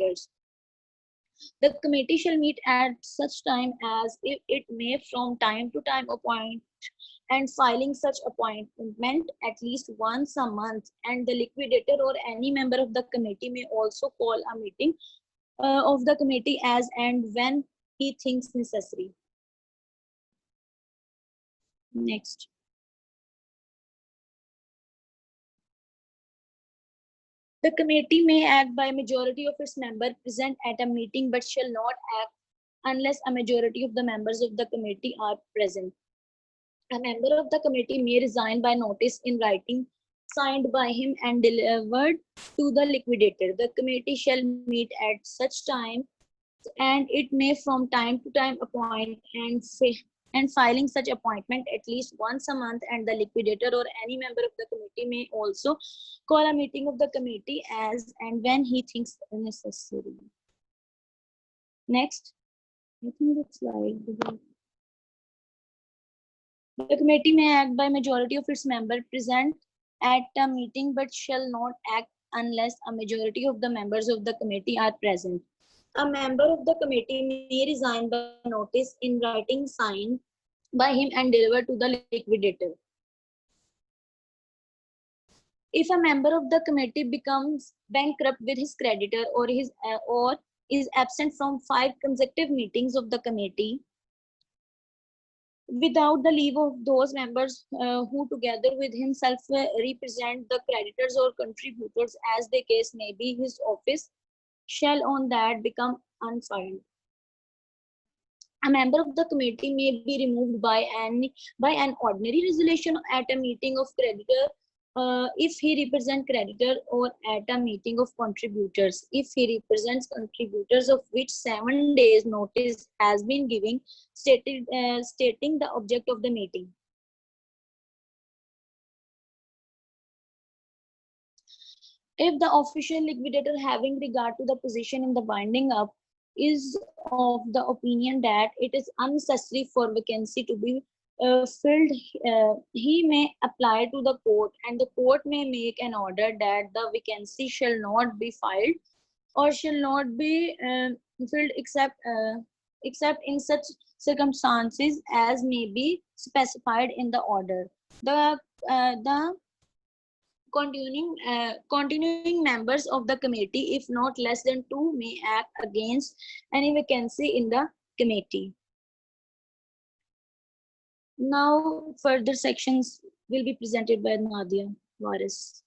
creditors. The committee shall meet at such time as if it may from time to time appoint and filing such appointment at least once a month, and the liquidator or any member of the committee may also call a meeting of the committee as and when he thinks necessary. Next. The committee may act by majority of its members present at a meeting but shall not act unless a majority of the members of the committee are present. A member of the committee may resign by notice in writing, signed by him and delivered to the liquidator. The committee shall meet at such time, and it may from time to time appoint and filing such appointment at least once a month, and the liquidator or any member of the committee may also call a meeting of the committee as and when he thinks necessary. Next, I think the slide. The committee may act by majority of its members present at a meeting but shall not act unless a majority of the members of the committee are present. A member of the committee may resign by notice in writing signed by him and delivered to the liquidator. If a member of the committee becomes bankrupt with his creditor or is absent from 5 consecutive meetings of the committee without the leave of those members who together with himself represent the creditors or contributors as the case may be, his office shall on that become unfiled. A member of the committee may be removed by an ordinary resolution at a meeting of creditor if he represents creditor, or at a meeting of contributors if he represents contributors, of which 7 days notice has been given, stating the object of the meeting. If the official liquidator, having regard to the position in the winding up, is of the opinion that it is unnecessary for vacancy to be filled, he may apply to the court, and the court may make an order that the vacancy shall not be filed or shall not be filled except in such circumstances as may be specified in the order. The continuing members of the committee, if not less than 2, may act against any vacancy in the committee. Now, further sections will be presented by Nadia Waris.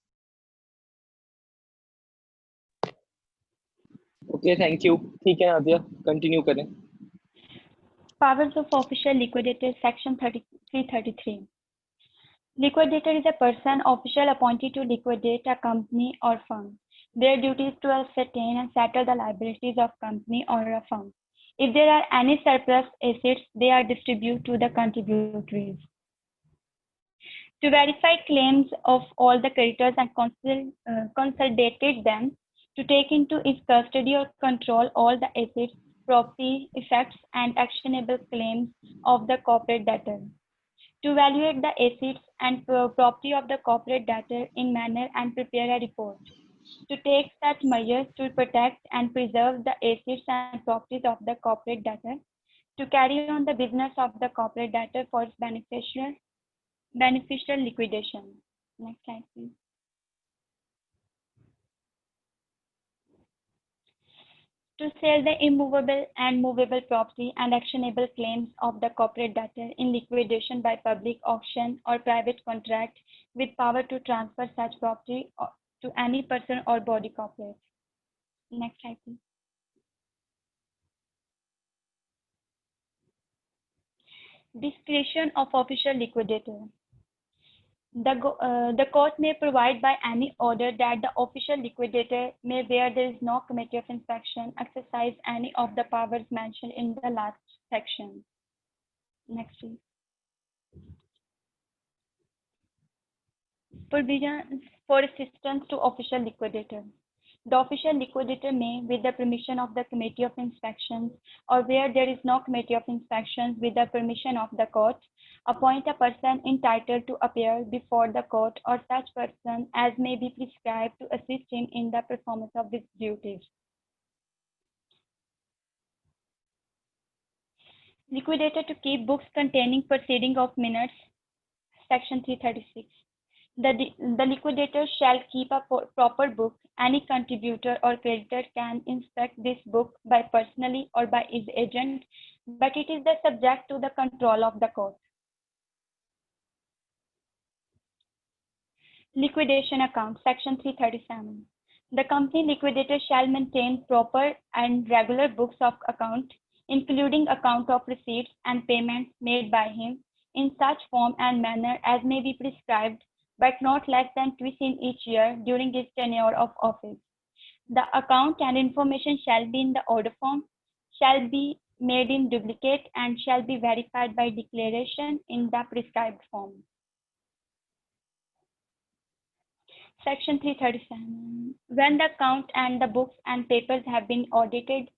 Okay, thank you. ठीक है Nadia, continue करें. Powers of official liquidator, section 333. Liquidator is a person official appointed to liquidate a company or firm. Their duty is to ascertain and settle the liabilities of company or a firm. If there are any surplus assets, they are distributed to the contributories. To verify claims of all the creditors and consolidated them, to take into its custody or control all the assets, property, effects, and actionable claims of the corporate debtor. To evaluate the assets and property of the corporate debtor in manner and prepare a report. To take such measures to protect and preserve the assets and properties of the corporate debtor. To carry on the business of the corporate debtor for its beneficial liquidation. Next slide, please. To sell the immovable and movable property and actionable claims of the corporate debtor in liquidation by public auction or private contract, with power to transfer such property to any person or body corporate. Next slide, please. Discretion of official liquidator. The court may provide by any order that the official liquidator may, where there is no committee of inspection, exercise any of the powers mentioned in the last section. Next, please. Provisions for assistance to official liquidator. The official liquidator may, with the permission of the committee of inspections, or where there is no committee of inspections, with the permission of the court, appoint a person entitled to appear before the court or such person as may be prescribed to assist him in the performance of his duties. Liquidator to keep books containing proceeding of minutes, section 336. The liquidator shall keep a proper book. Any contributor or creditor can inspect this book by personally or by his agent, but it is the subject to the control of the court. Liquidation account, section 337. The company liquidator shall maintain proper and regular books of account, including account of receipts and payments made by him in such form and manner as may be prescribed, but not less than twice in each year during his tenure of office. The account and information shall be in the order form, shall be made in duplicate, and shall be verified by declaration in the prescribed form. Section 337. When the account and the books and papers have been audited,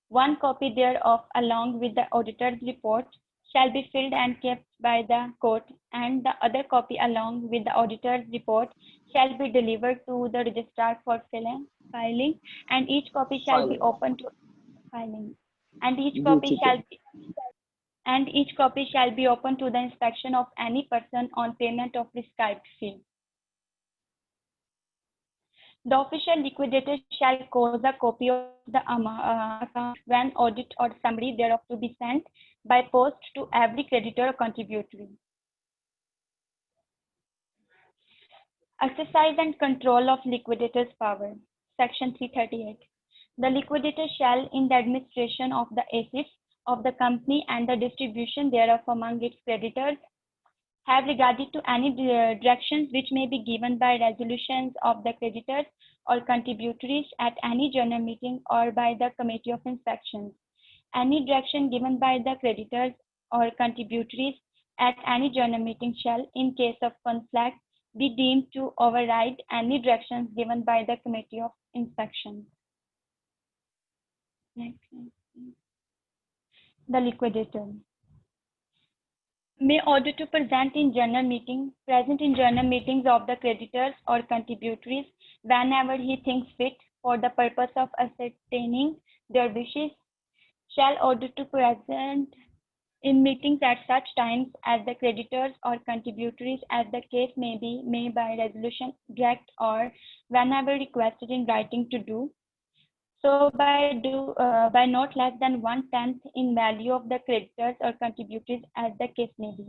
one copy thereof, along with the auditor's report, shall be filled and kept by the court, and the other copy, along with the auditor's report, shall be delivered to the registrar for filing, and each copy shall be open to filing, and each copy shall be open to the inspection of any person on payment of prescribed fee. The official liquidator shall cause a copy of the account when audit or summary thereof to be sent by post to every creditor or contributory. Exercise and control of liquidator's power. Section 338. The liquidator shall, in the administration of the assets of the company and the distribution thereof among its creditors, have regarded to any directions which may be given by resolutions of the creditors or contributories at any general meeting or by the committee of inspections. Any direction given by the creditors or contributories at any general meeting shall, in case of conflict, be deemed to override any directions given by the committee of inspection. Next. The liquidator may order to present in general meetings of the creditors or contributories whenever he thinks fit for the purpose of ascertaining their wishes, shall order to present in meetings at such times as the creditors or contributories as the case may be, may by resolution direct or whenever requested in writing to do so by not less than 1/10 in value of the creditors or contributors as the case may be.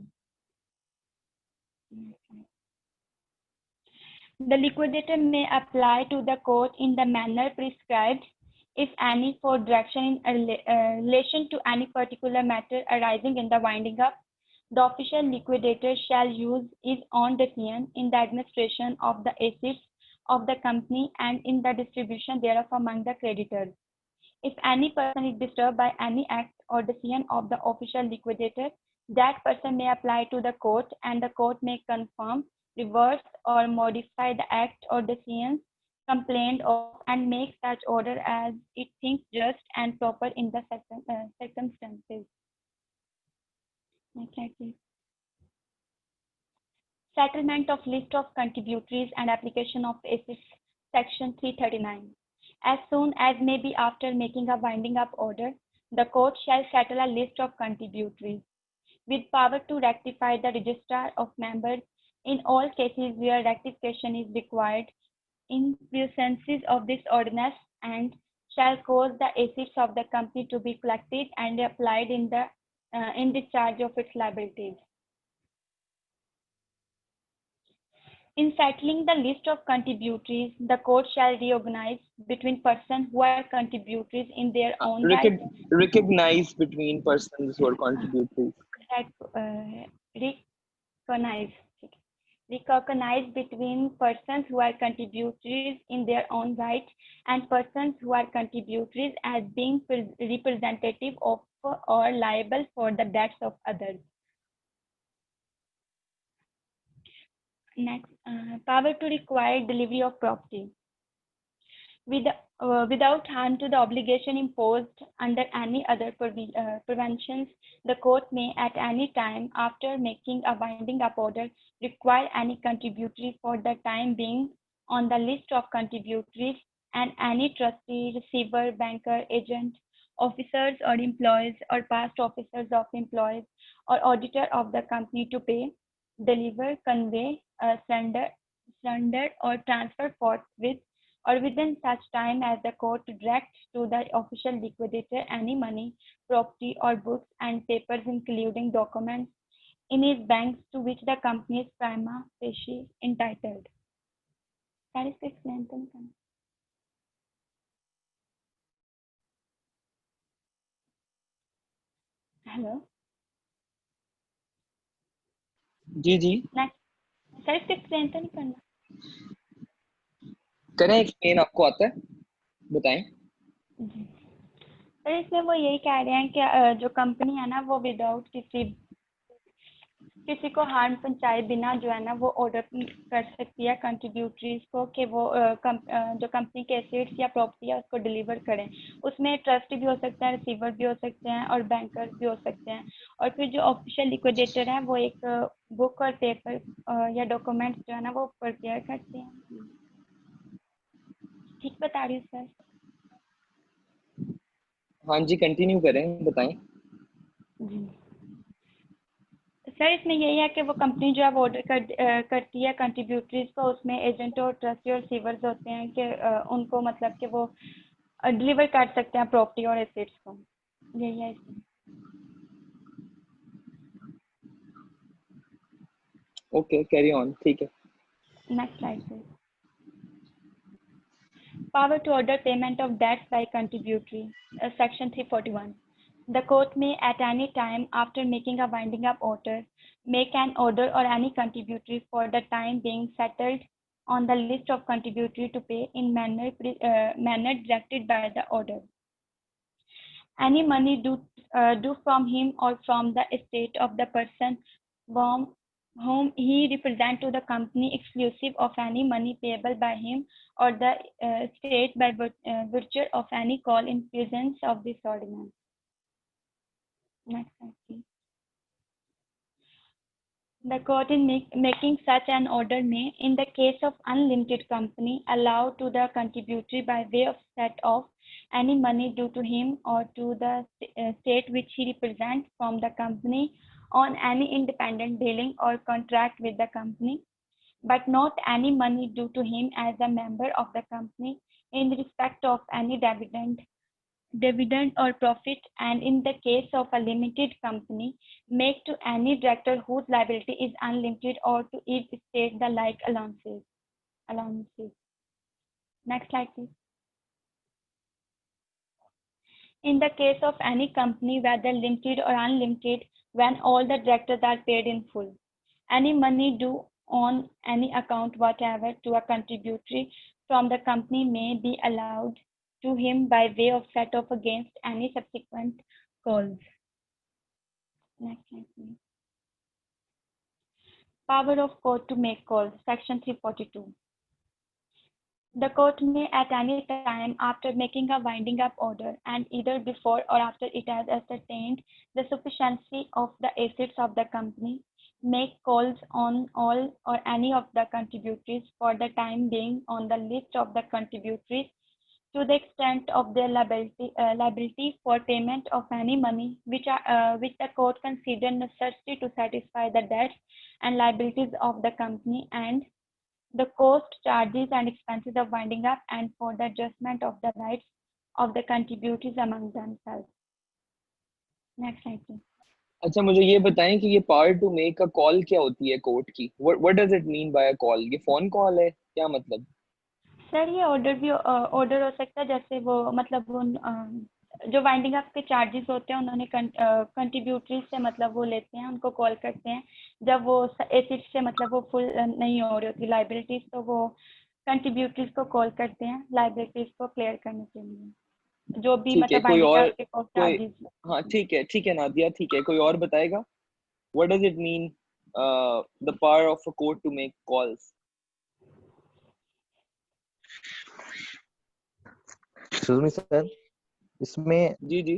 The liquidator may apply to the court in the manner prescribed, if any, for direction in relation to any particular matter arising in the winding up. The official liquidator shall use his own decision in the administration of the assets of the company and in the distribution thereof among the creditors. If any person is disturbed by any act or decision of the official liquidator, that person may apply to the court and the court may confirm, reverse, or modify the act or decision complained of and make such order as it thinks just and proper in the circumstances. Next slide, please. Settlement of list of contributories and application of assets, section 339. As soon as may be after making a winding up order, the court shall settle a list of contributories, with power to rectify the registrar of members in all cases where rectification is required in pursuance of this ordinance, and shall cause the assets of the company to be collected and applied in discharge of its liabilities. In settling the list of contributories, the court shall recognize between persons who are contributories in their own right. Recognize between persons who are contributories. Recognize between persons who are contributories in their own right and persons who are contributories as being representative of or liable for the debts of others. Next, power to require delivery of property. Without harm to the obligation imposed under any other preventions, the court may at any time after making a winding up order require any contributory for the time being on the list of contributories and any trustee, receiver, banker, agent, officers or employees or past officers of employees or auditor of the company to pay, deliver, convey, surrender or transfer forthwith or within such time as the court directs to the official liquidator any money, property or books and papers including documents in his banks to which the company is prima facie entitled. Can you explain them? Hello. जी जी Next, sir इसको explain तो नहीं करना. करें explain, आपको आता है, बताएं। जी. सर इसमें वो यही कह रहे हैं कि जो कंपनी है ना वो विदाउट किसी को हार्म पहुंचाए बिना जो है ना वो ऑर्डर कर सकती है कंट्रीब्यूटरीज को कि वो जो कंपनी के एसेट्स या प्रॉपर्टी है उसको डिलीवर करें. उसमें ट्रस्टी भी हो सकते हैं, रिसीवर भी हो सकते हैं और बैंकर्स भी हो सकते हैं. और फिर जो ऑफिशियल लिक्विडेटर है वो एक बुक और पेपर या डॉक्यूमेंट्स जो है ना वो प्रिपेयर करते हैं. ठीक बता रही हूँ सर? हाँ जी, कंटिन्यू करें, बताएं। जी सर इसमें यही है कि वो कंपनी जो है वो ऑर्डर करती है कंट्रीब्यूटरीज को. उसमें एजेंट और ट्रस्टी और रिसीवर्स होते हैं कि उनको मतलब कि वो डिलीवर कर सकते हैं प्रॉपर्टी और एसेट्स को. यही है इसमें. ओके, कैरी ऑन, ठीक है। Next slide please. Power to order payment of debts by contributory. Section 341. The court may at any time after making a winding up order make an order or any contributory for the time being settled on the list of contributory to pay in manner directed by the order. Any money due from him or from the estate of the person whom he represents to the company exclusive of any money payable by him or the state by virtue of any call in presence of this ordinance. Next slide, please. The court in making such an order may, in the case of unlimited company, allow to the contributory by way of set off any money due to him or to the state which he represents from the company on any independent dealing or contract with the company, but not any money due to him as a member of the company in respect of any dividend or profit, and in the case of a limited company, make to any director whose liability is unlimited or to each state the like allowances. Next slide, please. In the case of any company, whether limited or unlimited, when all the directors are paid in full, any money due on any account whatever to a contributory from the company may be allowed to him by way of set off against any subsequent calls. Next slide, please. Power of court to make calls. Section 342. The court may at any time after making a winding up order and either before or after it has ascertained the sufficiency of the assets of the company make calls on all or any of the contributories for the time being on the list of the contributories to the extent of their liability for payment of any money which the court consider necessary to satisfy the debts and liabilities of the company, and the cost, charges and expenses of winding up, and for the adjustment of the rights of the contributories among themselves. Next slide, please. अच्छा, मुझे ये बताएं कि ये power to make a call क्या होती है court की? What does it mean by a call? ये फोन कॉल है क्या मतलब? सर ये ऑर्डर हो सकता है, जैसे वो मतलब उन जो वाइंडिंग अप के चार्जेस होते हैं उन्होंने कंट्रीब्यूटरी से मतलब वो लेते हैं, उनको कॉल करते हैं जब वो एसेट से मतलब वो फुल नहीं हो रही होती लाइबिलिटीज, तो वो कंट्रीब्यूटरीज को कॉल करते हैं लाइबिलिटीज को क्लियर करने के लिए, जो भी ठीक है, मतलब कोई वाइंडिंग और अप के कॉस्ट कोई चार्जेस. हाँ ठीक है नादिया, ठीक है, कोई और बताएगा? What does it mean the power of a court to make calls? Excuse me sir, इसमें जी जी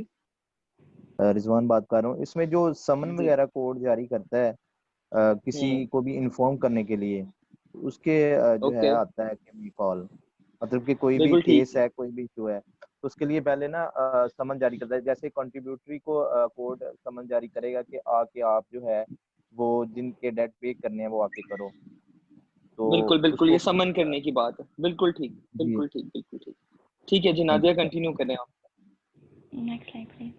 रिजवान बात कर रहा हूँ. इसमें जो समन जी वगैरह कोर्ट जारी करता है किसी को भी इन्फॉर्म करने के लिए, उसके जो है ओके, आता है कि कॉल, मतलब कि कोई भी बिल्कुल ठीक केस है, कोई भी इशू है, तो उसके लिए पहले ना समन जारी करता है, जैसे कंट्रीब्यूटरी को कोर्ट समन जारी करेगा कि आके आप जो है वो जिनके डेट पे करने हैं वो आके करो, तो बिल्कुल बिल्कुल, उसको ये समन करने की बात है। बिल्कुल ठीक, जी बिल्कुल ठीक, बिल्कुल ठीक। ठीक है जी, थैंक नादिया कंटिन्यू करें आप। Next slide, please.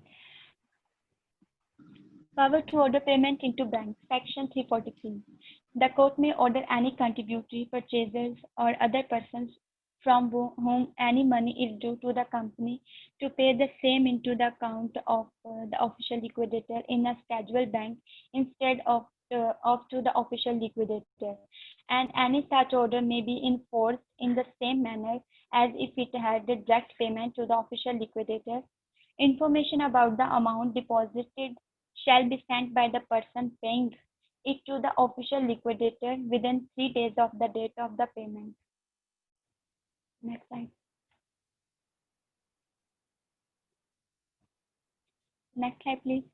Power to order payment into bank. Section 343. The court may order any contributory purchasers or other persons from whom any money is due to the company to pay the same into the account of the official liquidator in a scheduled bank instead of to the official liquidator, and any such order may be enforced in the same manner as if it had the direct payment to the official liquidator. Information about the amount deposited shall be sent by the person paying it to the official liquidator within 3 days of the date of the payment. Next slide. Next slide, please.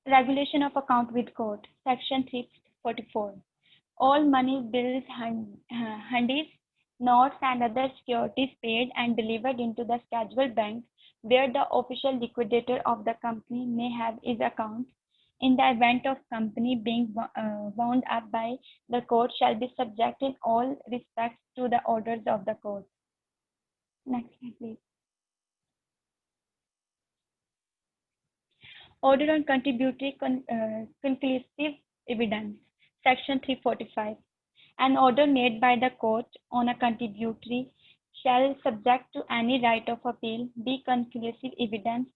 Regulation of account with court. Section 344. All money, bills, handis, notes, and other securities paid and delivered into the scheduled bank where the official liquidator of the company may have his account, in the event of company being wound up by the court, shall be subject in all respects to the orders of the court. Next slide, please. Order on contributory conclusive evidence. Section 345. An order made by the court on a contributory shall, subject to any right of appeal, be conclusive evidence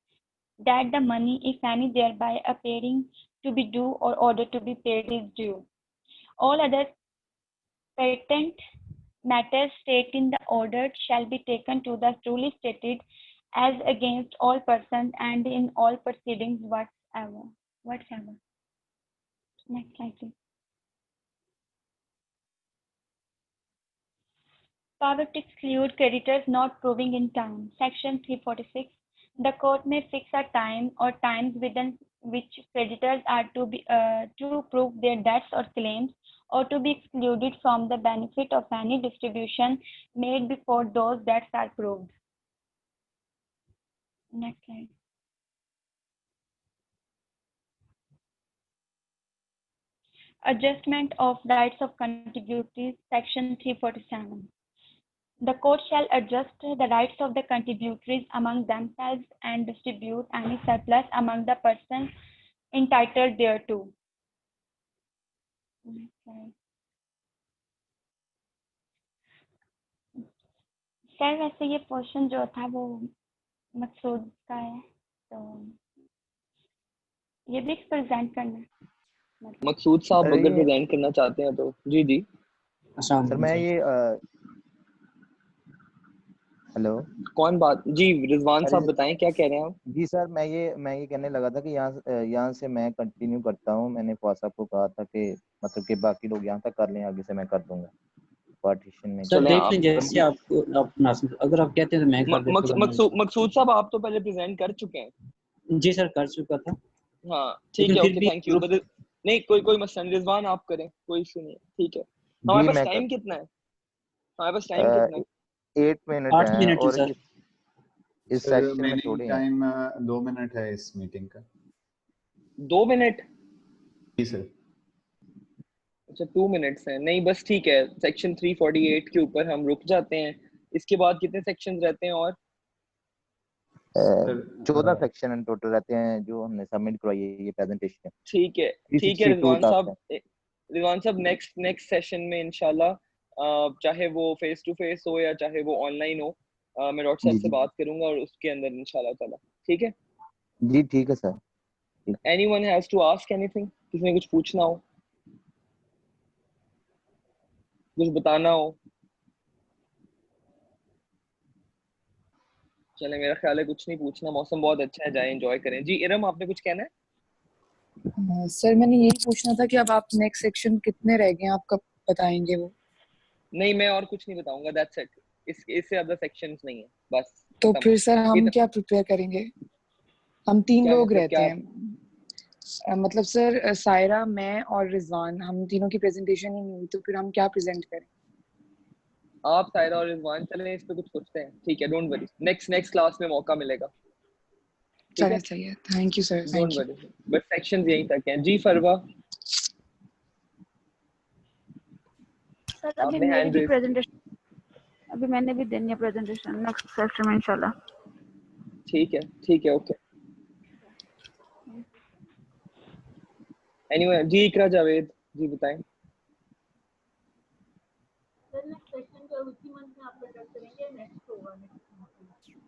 that the money, if any, thereby appearing to be due or ordered to be paid is due. All other pertinent matters stated in the order shall be taken to the truly stated as against all persons and in all proceedings whatsoever. Next slide, please. Power to exclude creditors not proving in time. Section 346. The court may fix a time or times within which creditors are to prove their debts or claims, or to be excluded from the benefit of any distribution made before those debts are proved. Next slide. Adjustment of rights of contributories. Section 347. The court shall adjust the rights of the contributories among themselves and distribute any surplus among the persons entitled thereto. Sir वैसे ये portion जो था वो मकसूद का है, तो ये भी प्रेजेंट करना है। मकसूद साहब अरे अगर ये प्रेजेंट करना चाहते हैं तो जी जी। सर मैं ये हेलो कौन बात? जी रिजवान अरे साहब बताएं क्या कह रहे हैं आप? जी सर, मैं ये कहने लगा था कि यहाँ से मैं कंटिन्यू करता हूँ। मैंने फवाद साहब को कहा था कि मतलब कि बाकी लोग यहाँ तक कर लें, आगे से मैं कर दूंगा पार्टीशन में। सर चलें देख आप लें जैसे आपको आप नासिर, अगर आप कहते हैं तो मैं कर देता हूँ। मकसूद साहब आप तो पहले प्रेजेंट कर चुके हैं। जी सर कर चुका था। हाँ ठीक है, ओके थैंक यू। नहीं कोई मसला नहीं, रिजवान आप करें, कोई इशू नहीं है, ठीक है। हमारे पास टाइम कितना है? हमारे पास टाइम कितना है? 8 मिनट 8 है मिनट और सर। इस सेक्शन में थोड़े हैं। टाइम 2 मिनट है इस मीटिंग का। 2 मिनट? जी सर। अच्छा 2 मिनट्स हैं, नहीं बस ठीक है। सेक्शन 348 के ऊपर हम रुक जाते हैं। इसके बाद कितने सेक्शंस रहते हैं? और 14 सेक्शन इन टोटल रहते हैं जो हमने सबमिट करवाई है ये प्रेजेंटेशन। ठीक है रिजवान साहब नेक्स्ट सेशन में इंशाल्लाह, चाहे वो फेस टू फेस हो या चाहे वो ऑनलाइन हो, मैं डॉक्टर साहब से बात करूंगा और उसके अंदर इंशाल्लाह ताला। ठीक है जी, ठीक है sir. Anyone has to ask anything? किसी ने कुछ पूछना हो, कुछ बताना हो? चले मेरा ख्याल है कुछ नहीं पूछना, मौसम बहुत अच्छा है, जाएं एंजॉय करें। जी इरम आपने कुछ कहना है? सर मैंने यही पूछना था कि अब आप नेक्स्ट सेक्शन कितने रह गए हैं, आप कब बताएंगे वो? नहीं मैं और कुछ नहीं बताऊंगा, दैट्स इट। इससे ज्यादा सेक्शंस नहीं है, बस। तो फिर सर हम क्या प्रिपेयर करेंगे? हम 3 लोग रहते हैं, मतलब सर सायरा, मैं और रिजवान, हम तीनों की प्रेजेंटेशन ही नहीं हुई, तो फिर हम क्या प्रेजेंट करें? आप सायरा और रिजवान चलें, इस पे कुछ सोचते हैं, ठीक है, डोंट वरी, नेक्स्ट क्लास में मौका मिलेगा, ठीक है, सही है, thank you sir, don't thank you. Worry, but sections यहीं तक हैं। जी फरवा, सर अभी आपने मेरी हैंड भी रेज, प्रेजेंटेशन, अभी मैंने भी देनी है प्रेजेंटेशन नेक्स्ट सेशन में इंशाल्लाह। ठीक है, ओके। एनीवे, जी इकरा जावेद जी बताएं।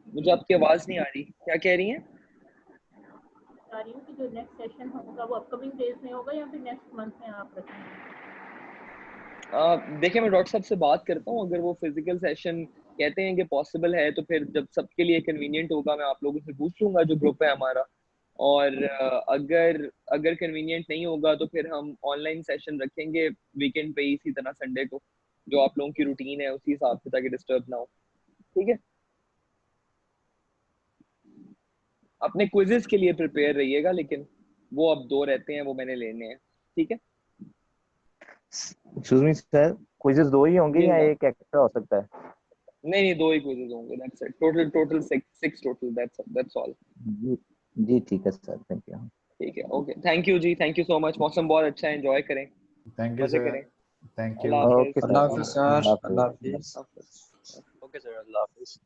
मुझे आपकी आवाज नहीं आ रही, क्या कह रही हैं? बता रही हूँ कि जो नेक्स्ट सेशन होगा वो अपकमिंग डेज में होगा या फिर नेक्स्ट मंथ में आप रखेंगे? देखिए मैं डॉक्टर साहब से बात करता हूँ, अगर वो फिजिकल सेशन कहते हैं कि पॉसिबल है तो फिर जब सबके लिए कन्वीनियंट होगा मैं आप लोगों से पूछ लूंगा जो ग्रुप है हमारा, और अगर कन्वीनियंट नहीं होगा तो फिर हम ऑनलाइन सेशन रखेंगे वीकेंड पे इसी तरह संडे को, जो आप लोगों की रूटीन है उसी हिसाब से, ताकि डिस्टर्ब ना हो, ठीक है। अपने क्विजेस के लिए प्रिपेयर रहिएगा, लेकिन वो अब 2 रहते हैं, वो मैंने लेने हैं, ठीक है। एक्सक्यूज मी सर, क्विजेस 2 ही होंगे या एक एक्स्ट्रा हो सकता है? नहीं 2 ही क्विजेस होंगे, that's it, total 6 total, that's all. जी ठीक है सर, थैंक यू। ठीक है, ओके, थैंक यू जी, थैंक यू सो मच, मौसम बहुत अच्छा है, एंजॉय करें, थैंक यू मजे सर, करें, थैंक यू। अल्लाह हाफिज़। ओके सर, अल्लाह हाफिज़ सर, अल्लाह अल्लाह हाफिज़। हाफिज़। ओके सर, अल्लाह हाफिज़।